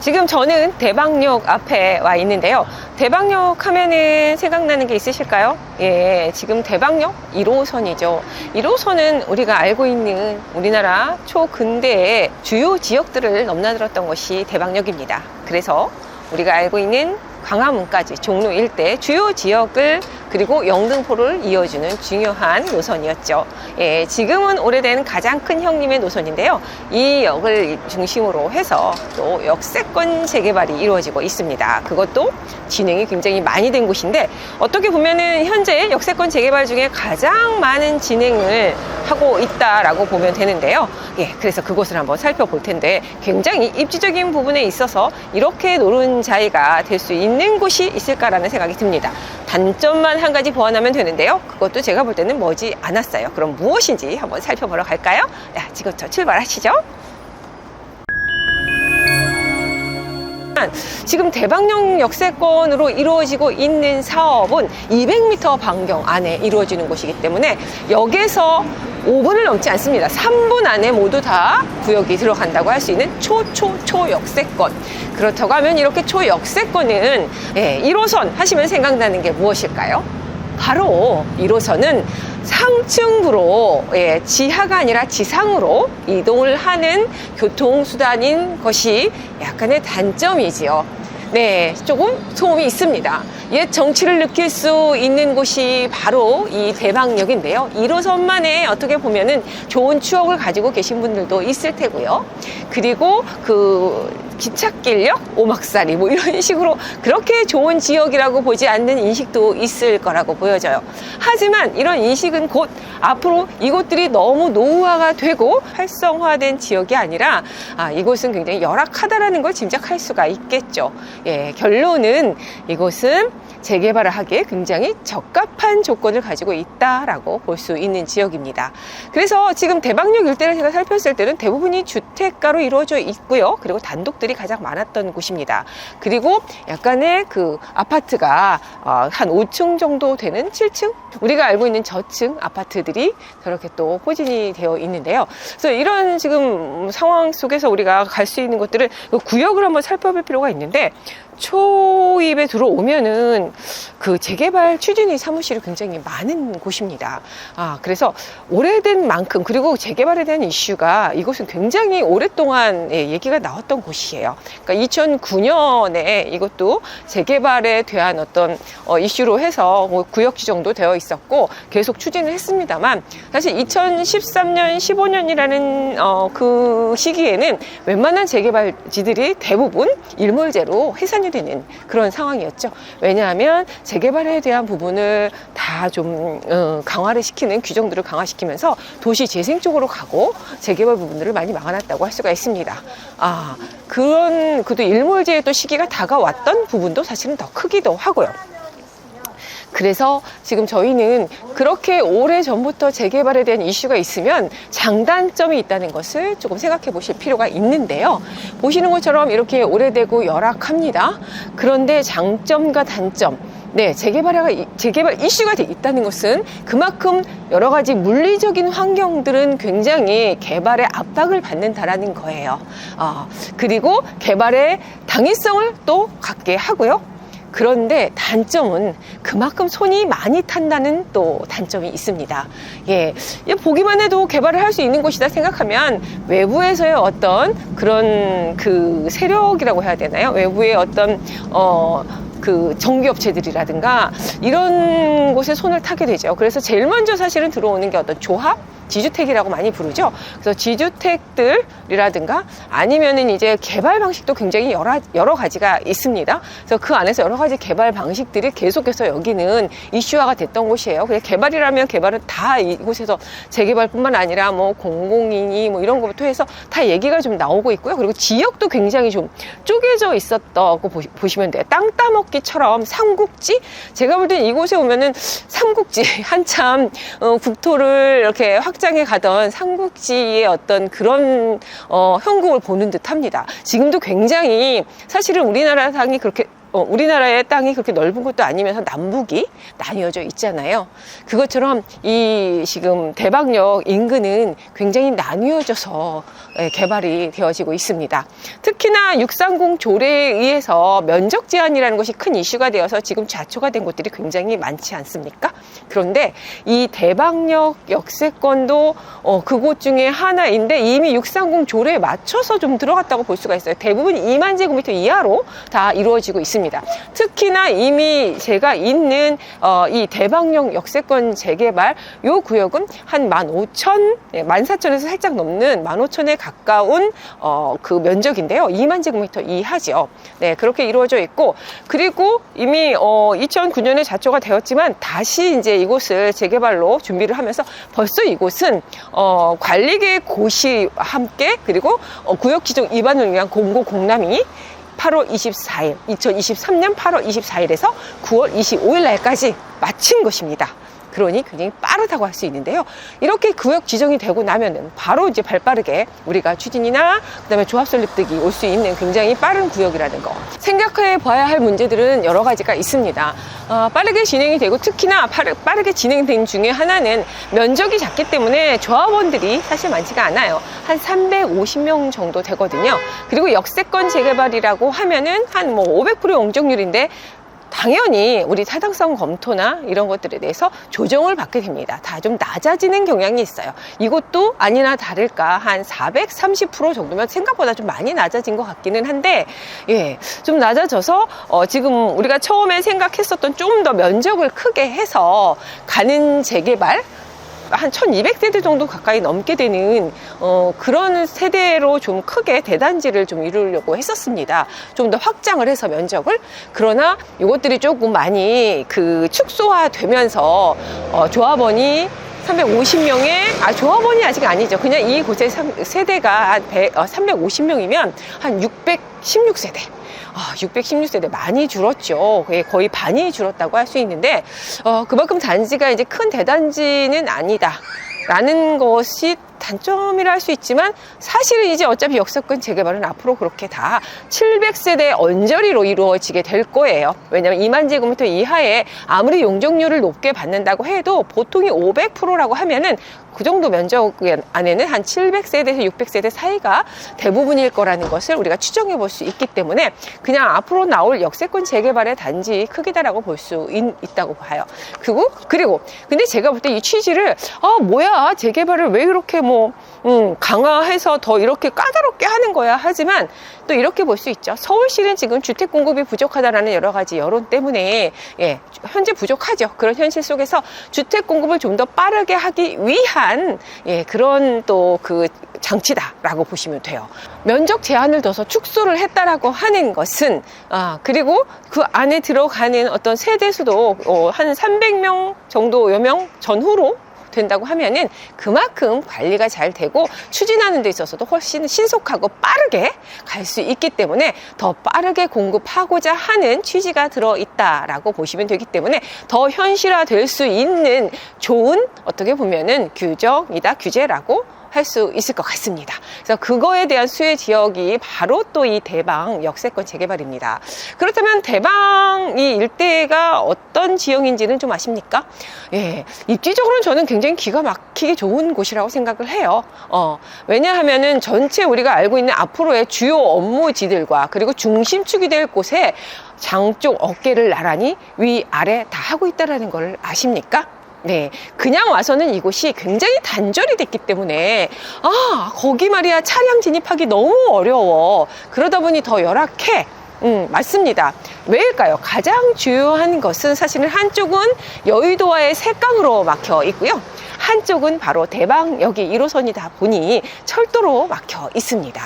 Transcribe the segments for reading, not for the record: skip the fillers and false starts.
지금 저는 대방역 앞에 와 있는데요. 대방역 하면은 생각나는 게 있으실까요? 예, 지금 대방역 1호선이죠. 1호선은 우리가 알고 있는 우리나라 초근대의 주요 지역들을 넘나들었던 것이 대방역입니다. 그래서 우리가 알고 있는 광화문까지 종로 일대 주요 지역을 그리고 영등포를 이어주는 중요한 노선이었죠. 예, 지금은 오래된 가장 큰 형님의 노선인데요. 이 역을 중심으로 해서 또 역세권 재개발이 이루어지고 있습니다. 그것도 진행이 굉장히 많이 된 곳인데 어떻게 보면은 현재 역세권 재개발 중에 가장 많은 진행을 하고 있다라고 보면 되는데요. 예, 그래서 그곳을 한번 살펴볼 텐데 굉장히 입지적인 부분에 있어서 이렇게 노른자이가 될 수 있는 곳이 있을까라는 생각이 듭니다. 단점만 한 가지 보완하면 되는데요. 그것도 제가 볼 때는 머지 않았어요. 그럼 무엇인지 한번 살펴보러 갈까요? 야, 지금부터 출발하시죠. 지금 대방역 역세권으로 이루어지고 있는 사업은 200m 반경 안에 이루어지는 곳이기 때문에 역에서 5분을 넘지 않습니다. 3분 안에 모두 다 구역이 들어간다고 할 수 있는 초역세권. 그렇다고 하면 이렇게 초역세권은 1호선 하시면 생각나는 게 무엇일까요? 바로 1호선은 상층부로 지하가 아니라 지상으로 이동을 하는 교통수단인 것이 약간의 단점이지요. 네, 조금 소음이 있습니다. 옛 정취를 느낄 수 있는 곳이 바로 이 대방역인데요. 1호선만에 어떻게 보면은 좋은 추억을 가지고 계신 분들도 있을 테고요. 그리고 그 기찻길역, 오막살이 뭐 이런 식으로 그렇게 좋은 지역이라고 보지 않는 인식도 있을 거라고 보여져요. 하지만 이런 인식은 곧 앞으로 이곳들이 너무 노후화가 되고 활성화된 지역이 아니라 이곳은 굉장히 열악하다라는 걸 짐작할 수가 있겠죠. 예, 결론은 이곳은 재개발을 하기에 굉장히 적합한 조건을 가지고 있다라고 볼 수 있는 지역입니다. 그래서 지금 대방역 일대를 제가 살폈을 때는 대부분이 주택가로 이루어져 있고요. 그리고 단독들이 가장 많았던 곳입니다. 그리고 약간의 그 아파트가 한 5층 정도 되는 7층? 우리가 알고 있는 저층 아파트들이 저렇게 또 포진이 되어 있는데요. 그래서 이런 지금 상황 속에서 우리가 갈 수 있는 것들을 구역을 한번 살펴볼 필요가 있는데 초입에 들어오면은 그 재개발 추진이 사무실이 굉장히 많은 곳입니다. 그래서 오래된 만큼 그리고 재개발에 대한 이슈가 이곳은 굉장히 오랫동안 얘기가 나왔던 곳이에요. 그러니까 2009년에 이것도 재개발에 대한 어떤 이슈로 해서 구역 지정도 되어 있었고 계속 추진을 했습니다만 사실 2013년, 15년이라는 그 시기에는 웬만한 재개발지들이 대부분 일몰제로 해산이 되는 그런 상황이었죠. 왜냐하면 재개발에 대한 부분을 다 좀 강화를 시키는 규정들을 강화시키면서 도시 재생 쪽으로 가고 재개발 부분들을 많이 막아놨다고 할 수가 있습니다. 그런 그도 일몰제의 또 시기가 다가왔던 부분도 사실은 더 크기도 하고요. 그래서 지금 저희는 그렇게 오래전부터 재개발에 대한 이슈가 있으면 장단점이 있다는 것을 조금 생각해 보실 필요가 있는데요. 보시는 것처럼 이렇게 오래되고 열악합니다. 그런데 장점과 단점, 재개발 이슈가 있다는 것은 그만큼 여러 가지 물리적인 환경들은 굉장히 개발의 압박을 받는다라는 거예요. 그리고 개발의 당위성을 또 갖게 하고요. 그런데 단점은 그만큼 손이 많이 탄다는 또 단점이 있습니다. 보기만 해도 개발을 할 수 있는 곳이다 생각하면 외부에서의 어떤 그런 그 세력이라고 해야 되나요? 외부의 어떤 그 전기업체들이라든가 이런 곳에 손을 타게 되죠. 그래서 제일 먼저 사실은 들어오는 게 어떤 조합? 지주택이라고 많이 부르죠. 그래서 지주택들이라든가 아니면은 이제 개발 방식도 굉장히 여러 가지가 있습니다. 그래서 그 안에서 여러 가지 개발 방식들이 계속해서 여기는 이슈화가 됐던 곳이에요. 그냥 개발이라면 개발은 다 이곳에서 재개발뿐만 아니라 뭐 공공이니 뭐 이런 것부터 해서 다 얘기가 좀 나오고 있고요. 그리고 지역도 굉장히 좀 쪼개져 있었다고 보시면 돼요. 땅 따먹기처럼 삼국지? 제가 볼 땐 이곳에 오면은 삼국지 한참 국토를 이렇게 확장해 가던 삼국지의 어떤 그런 형국을 보는 듯 합니다. 지금도 굉장히 사실은 우리나라 상이 그렇게 우리나라의 땅이 그렇게 넓은 것도 아니면서 남북이 나뉘어져 있잖아요. 그것처럼 이 지금 대방역 인근은 굉장히 나뉘어져서 개발이 되어지고 있습니다. 특히나 630 조례에 의해서 면적 제한이라는 것이 큰 이슈가 되어서 지금 좌초가 된 곳들이 굉장히 많지 않습니까? 그런데 이 대방역 역세권도 그곳 중에 하나인데 이미 630 조례에 맞춰서 좀 들어갔다고 볼 수가 있어요. 대부분 2만 제곱미터 이하로 다 이루어지고 있습니다. 특히나 이미 제가 있는 이 대방역 역세권 재개발 요 구역은 한 15,000, 14,000에서 살짝 넘는 15,000에 가까운 그 면적인데요. 2만 제곱미터 이하죠. 네, 그렇게 이루어져 있고, 그리고 이미 2009년에 자초가 되었지만 다시 이제 이곳을 재개발로 준비를 하면서 벌써 이곳은 관리계획 고시와 함께 그리고 구역 지정 위반을 위한 공고 공람이 8월 24일, 2023년 8월 24일에서 9월 25일 날까지 마친 것입니다. 그러니 굉장히 빠르다고 할 수 있는데요. 이렇게 구역 지정이 되고 나면은 바로 이제 발빠르게 우리가 추진이나 그다음에 조합 설립득이 올 수 있는 굉장히 빠른 구역이라는 거. 생각해 봐야 할 문제들은 여러 가지가 있습니다. 빠르게 진행이 되고 특히나 빠르게 진행된 중에 하나는 면적이 작기 때문에 조합원들이 사실 많지가 않아요. 한 350명 정도 되거든요. 그리고 역세권 재개발이라고 하면은 한 500% 용적률인데 당연히 우리 타당성 검토나 이런 것들에 대해서 조정을 받게 됩니다. 다 좀 낮아지는 경향이 있어요. 이것도 아니나 다를까 한 430% 정도면 생각보다 좀 많이 낮아진 것 같기는 한데, 예, 좀 낮아져서 지금 우리가 처음에 생각했었던 좀 더 면적을 크게 해서 가는 재개발 한 1200세대 정도 가까이 넘게 되는 그런 세대로 좀 크게 대단지를 좀 이루려고 했었습니다. 좀 더 확장을 해서 면적을. 그러나 이것들이 조금 많이 그 축소화 되면서 조합원이 350명의 조합원이 아직 아니죠. 그냥 이곳의 세대가 350명이면 한 616세대 616세대 많이 줄었죠. 거의 반이 줄었다고 할 수 있는데 그만큼 단지가 이제 큰 대단지는 아니다 라는 것이 단점이라 할 수 있지만, 사실은 이제 어차피 역세권 재개발은 앞으로 그렇게 다 700세대 언저리로 이루어지게 될 거예요. 왜냐하면 2만 제곱미터 이하에 아무리 용적률을 높게 받는다고 해도 보통이 500%라고 하면은 그 정도 면적 안에는 한 700세대에서 600세대 사이가 대부분일 거라는 것을 우리가 추정해 볼 수 있기 때문에 그냥 앞으로 나올 역세권 재개발의 단지 크기다라고 볼 수 있다고 봐요. 그리고 근데 제가 볼 때 이 취지를 뭐야 재개발을 왜 이렇게 강화해서 더 이렇게 까다롭게 하는 거야 하지만 또 이렇게 볼 수 있죠. 서울시는 지금 주택 공급이 부족하다라는 여러 가지 여론 때문에 현재 부족하죠. 그런 현실 속에서 주택 공급을 좀 더 빠르게 하기 위한 그런 또 그 장치다라고 보시면 돼요. 면적 제한을 둬서 축소를 했다라고 하는 것은 그리고 그 안에 들어가는 어떤 세대 수도 한 300명 정도여 명 전후로 된다고 하면은 그만큼 관리가 잘 되고 추진하는 데 있어서도 훨씬 신속하고 빠르게 갈 수 있기 때문에 더 빠르게 공급하고자 하는 취지가 들어있다라고 보시면 되기 때문에 더 현실화될 수 있는 좋은 어떻게 보면은 규제라고 할 수 있을 것 같습니다. 그래서 그거에 대한 수혜 지역이 바로 또 이 대방 역세권 재개발입니다. 그렇다면 대방 이 일대가 어떤 지형인지는 좀 아십니까? 입지적으로는 저는 굉장히 기가 막히게 좋은 곳이라고 생각을 해요. 왜냐하면은 전체 우리가 알고 있는 앞으로의 주요 업무지들과 그리고 중심축이 될 곳에 장쪽 어깨를 나란히 위아래 다 하고 있다는 걸 아십니까? 네, 그냥 와서는 이곳이 굉장히 단절이 됐기 때문에 거기 말이야 차량 진입하기 너무 어려워. 그러다 보니 더 열악해. 맞습니다. 왜일까요? 가장 주요한 것은 사실은 한쪽은 여의도와의 새강으로 막혀 있고요. 한쪽은 바로 대방역이 1호선이다 보니 철도로 막혀 있습니다.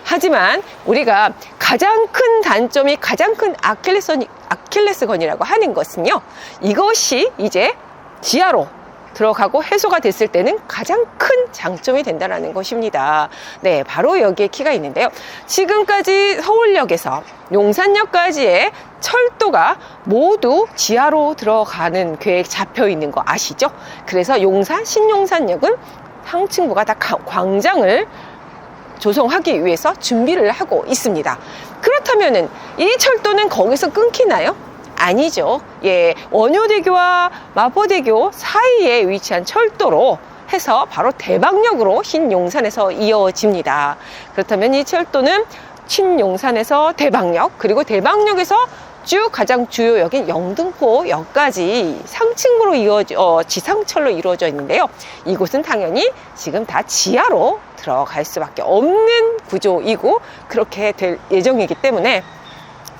하지만 우리가 가장 큰 단점이 가장 큰 아킬레스건이라고 하는 것은요. 이것이 이제 지하로 들어가고 해소가 됐을 때는 가장 큰 장점이 된다는 것입니다. 네, 바로 여기에 키가 있는데요. 지금까지 서울역에서 용산역까지의 철도가 모두 지하로 들어가는 계획 잡혀 있는 거 아시죠? 그래서 신용산역은 상층부가 다 광장을 조성하기 위해서 준비를 하고 있습니다. 그렇다면은 이 철도는 거기서 끊기나요? 아니죠. 예, 원효대교와 마포대교 사이에 위치한 철도로 해서 바로 대방역으로 신용산에서 이어집니다. 그렇다면 이 철도는 신용산에서 대방역, 그리고 대방역에서 쭉 가장 주요 역인 영등포역까지 상층으로 지상철로 이루어져 있는데요. 이곳은 당연히 지금 다 지하로 들어갈 수밖에 없는 구조이고 그렇게 될 예정이기 때문에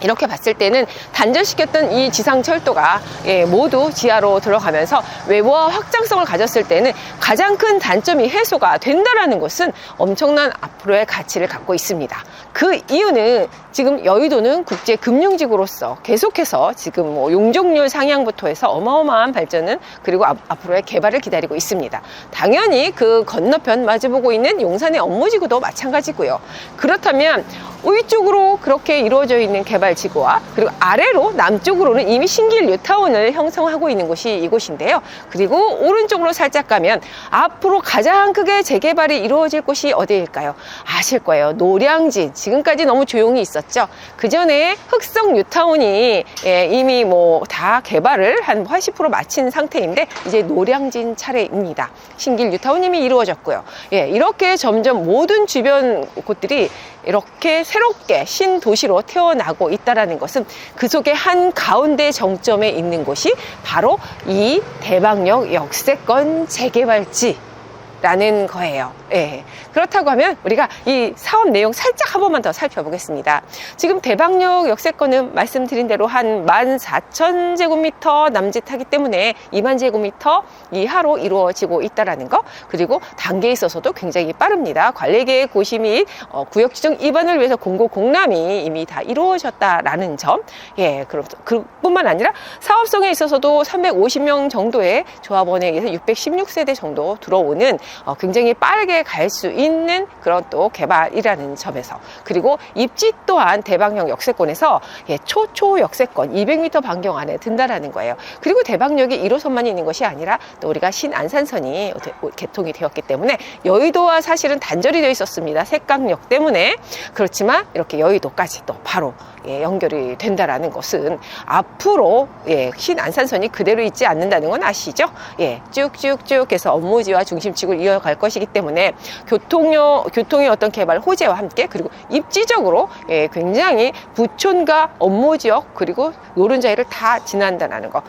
이렇게 봤을 때는 단절시켰던 이 지상철도가 모두 지하로 들어가면서 외부와 확장성을 가졌을 때는 가장 큰 단점이 해소가 된다는 것은 엄청난 앞으로의 가치를 갖고 있습니다. 그 이유는 지금 여의도는 국제금융지구로서 계속해서 지금 용적률 상향부터 해서 어마어마한 발전은 그리고 앞으로의 개발을 기다리고 있습니다. 당연히 그 건너편 마주보고 있는 용산의 업무지구도 마찬가지고요. 그렇다면 위쪽으로 그렇게 이루어져 있는 개발지구와 그리고 아래로 남쪽으로는 이미 신길 뉴타운을 형성하고 있는 곳이 이곳인데요. 그리고 오른쪽으로 살짝 가면 앞으로 가장 크게 재개발이 이루어질 곳이 어디일까요? 아실 거예요. 노량진. 지금까지 너무 조용히 있었죠. 그 전에 흑성 뉴타운이 이미 다 개발을 한 80% 마친 상태인데 이제 노량진 차례입니다. 신길 뉴타운 이미 이루어졌고요. 이렇게 점점 모든 주변 곳들이 이렇게 새롭게 신도시로 태어나고 있다는 것은 그 속에 한 가운데 정점에 있는 곳이 바로 이 대방역 역세권 재개발지 라는 거예요. 그렇다고 하면 우리가 이 사업 내용 살짝 한 번만 더 살펴보겠습니다. 지금 대방역 역세권은 말씀드린 대로 한 14,000제곱미터 남짓하기 때문에 2만 제곱미터 이하로 이루어지고 있다는 거, 그리고 단계에 있어서도 굉장히 빠릅니다. 관리계획 고시 및 구역 지정 입안을 위해서 공고 공람이 이미 다 이루어졌다라는 점. 그뿐만 아니라 사업성에 있어서도 350명 정도의 조합원에 의해서 616세대 정도 들어오는 굉장히 빠르게 갈 수 있는 그런 또 개발이라는 점에서, 그리고 입지 또한 대방역 역세권에서 초초 역세권 200m 반경 안에 든다라는 거예요. 그리고 대방역이 1호선만 있는 것이 아니라 또 우리가 신안산선이 개통이 되었기 때문에 여의도와 사실은 단절이 되어 있었습니다. 색강역 때문에. 그렇지만 이렇게 여의도까지 또 바로 연결이 된다라는 것은 앞으로 신안산선이 그대로 있지 않는다는 건 아시죠? 쭉쭉쭉 해서 업무지와 중심축을 이어갈 것이기 때문에 교통의 어떤 개발 호재와 함께, 그리고 입지적으로 굉장히 부촌과 업무지역 그리고 노른자리를 다 지난다는 거.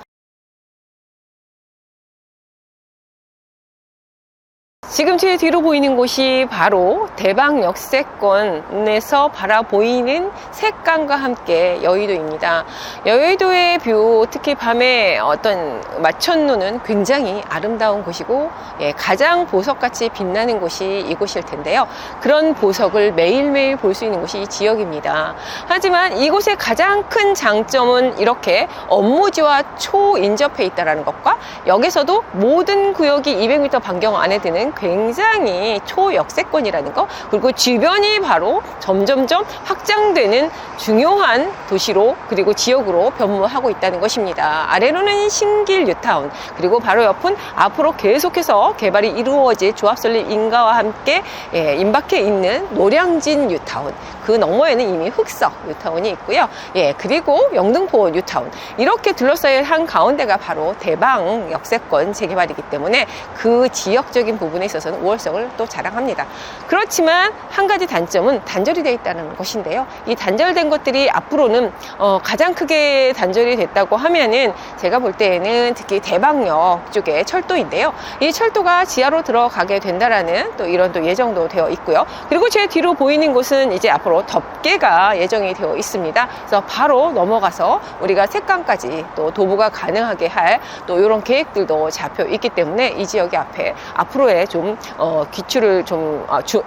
지금 제 뒤로 보이는 곳이 바로 대방 역세권에서 바라보이는 색강과 함께 여의도입니다. 여의도의 뷰, 특히 밤에 어떤 마천루는 굉장히 아름다운 곳이고 가장 보석같이 빛나는 곳이 이곳일 텐데요. 그런 보석을 매일매일 볼 수 있는 곳이 이 지역입니다. 하지만 이곳의 가장 큰 장점은 이렇게 업무지와 초인접해 있다는 것과 여기서도 모든 구역이 200m 반경 안에 드는 굉장히 초역세권이라는 거, 그리고 주변이 바로 점점점 확장되는 중요한 도시로 그리고 지역으로 변모하고 있다는 것입니다. 아래로는 신길 뉴타운, 그리고 바로 옆은 앞으로 계속해서 개발이 이루어질 조합설립 인가와 함께 임박해 있는 노량진 뉴타운, 그 너머에는 이미 흑석 뉴타운이 있고요. 그리고 영등포 뉴타운, 이렇게 둘러싸인 한 가운데가 바로 대방 역세권 재개발이기 때문에 그 지역적인 부분에 있어서는 우월성을 또 자랑합니다. 그렇지만 한 가지 단점은 단절이 되어 있다는 것인데요. 이 단절된 것들이 앞으로는 가장 크게 단절이 됐다고 하면은 제가 볼 때에는 특히 대방역 쪽의 철도인데요. 이 철도가 지하로 들어가게 된다라는 또 이런 또 예정도 되어 있고요. 그리고 제 뒤로 보이는 곳은 이제 앞으로 덮개가 예정이 되어 있습니다. 그래서 바로 넘어가서 우리가 색강까지 또 도보가 가능하게 할 또 이런 계획들도 잡혀 있기 때문에 이 지역의 앞으로의 좀 기출을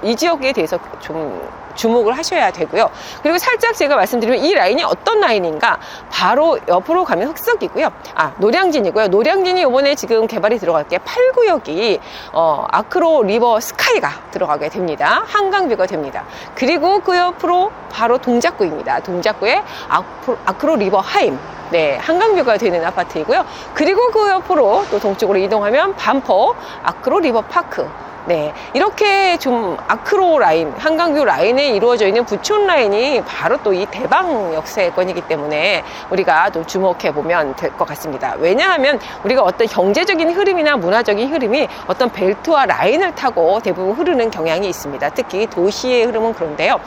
이 지역에 대해서 좀 주목을 하셔야 되고요. 그리고 살짝 제가 말씀드리면 이 라인이 어떤 라인인가, 바로 옆으로 가면 흑석이고요. 노량진이고요. 노량진이 이번에 지금 개발이 들어갈 게 8구역이 아크로 리버 스카이가 들어가게 됩니다. 한강뷰가 됩니다. 그리고 그 옆으로 바로 동작구입니다. 동작구에 아크로 리버 하임, 한강뷰가 되는 아파트이고요. 그리고 그 옆으로 또 동쪽으로 이동하면 반포 아크로 리버 파크, 네, 이렇게 좀 아크로 라인, 한강뷰 라인에 이루어져 있는 부촌 라인이 바로 또 이 대방 역세권이기 때문에 우리가 또 주목해 보면 될 것 같습니다. 왜냐하면 우리가 어떤 경제적인 흐름이나 문화적인 흐름이 어떤 벨트와 라인을 타고 대부분 흐르는 경향이 있습니다. 특히 도시의 흐름은 그런데요.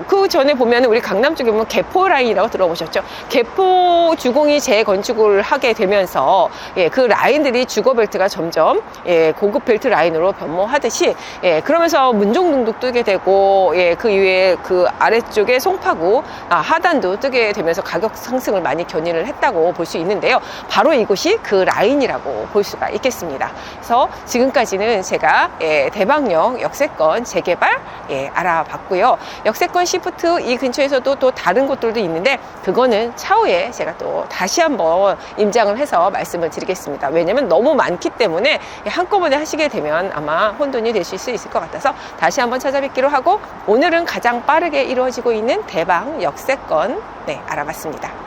그 전에 보면 우리 강남 쪽에 보면 개포 라인이라고 들어보셨죠? 개포 주공이 재건축을 하게 되면서 그 라인들이 주거 벨트가 점점 고급 벨트 라인으로 변모하듯이 그러면서 문종동도 뜨게 되고 그 이외에 그 아래쪽에 송파구 하단도 뜨게 되면서 가격 상승을 많이 견인을 했다고 볼 수 있는데요. 바로 이곳이 그 라인이라고 볼 수가 있겠습니다. 그래서 지금까지는 제가 대방역 역세권 재개발 알아봤고요. 역세권 시프트 이 근처에서도 또 다른 곳들도 있는데 그거는 차후에 제가 또 다시 한번 임장을 해서 말씀을 드리겠습니다. 왜냐면 너무 많기 때문에 한꺼번에 하시게 되면 아마 혼돈이 되실 수 있을 것 같아서 다시 한번 찾아뵙기로 하고 오늘은 가장 빠르게 이루어지고 있는 대방 역세권 알아봤습니다.